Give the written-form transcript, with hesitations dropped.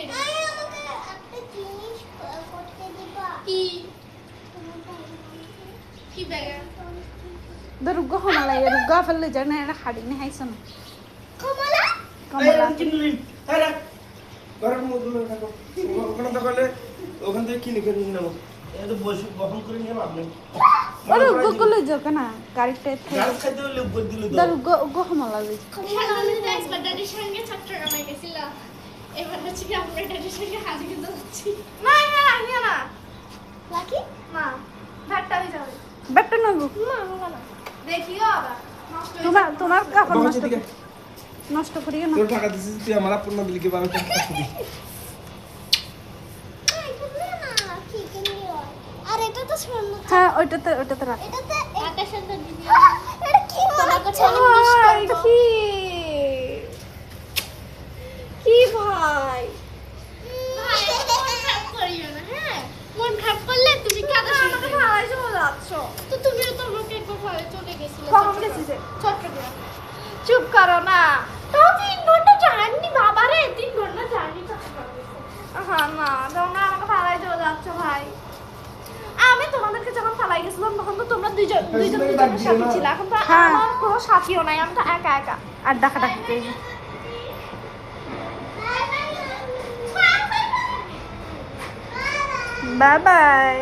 একটা জিনিস করতে দিবা কি ব্যাগ দরুগা হমালা রুগা ফেললে জানা এটা খাড়ি নে হাইছন কমলা কমলা কিনলি হ্যাঁ রাখ গরম মধুলো রাখো ওখানে তো গেলে ওখান থেকে কিনে করে নিয়ে নেবো এটা বসে বহন করে নিয়ে আপনি আরে গুগল যাও কেন গাড়িতে গাছ খাইতে হলে উপর দিলে দাও দরুগা গো হমালা লই কমলা একবার দাদির সঙ্গে চট্টগ্রামে গেছিলাম এবার হচ্ছে কি আমরা দাদির সঙ্গে হাজিকে যাচ্ছি না না নিয়া না লাকি না ভাতটা হয়ে যাবে বেটা নগো না দেখিও আবার তোমার কাপড় বাবা নষ্ট দিকে নষ্ট করিও না তোর টাকা দিছিস তুই আমার আপন না দিলি কি বাবা টাকা দিবি কি কিনলি আর এটা তো স্বর্ণ হ্যাঁ ওইটাতে রাখ এটাতে আকাশের তো দিদি এটা কি তোমার কাছে অনেক ভাই মিষ্টি কি কি ভাই মন খারাপ করলে তুমি কাঁদা আমাকে ভাড়াই চলে যাচ্ছ তো তুমিও তো লোকে কোথায় চলে গেছিলে কখন গেছিস চট্টগ্রাম চুপ করো না তাও 3 ঘন্টা জার্নি বাবারে 3 ঘন্টা জার্নি চট্টগ্রাম হ্যাঁ না তোমরা আমাকে ভাড়াই চলে যাচ্ছ ভাই আমি তোমাদেরকে যখন ফালাই গেছিলাম তখন তো তোমরা দুইজন দুজনের সাথে ছিলে এখন তো হ্যাঁ। আমার কোনো সাথীও নাই আমি তো একা একা আর ডাকা ডাকি করি বাই বাই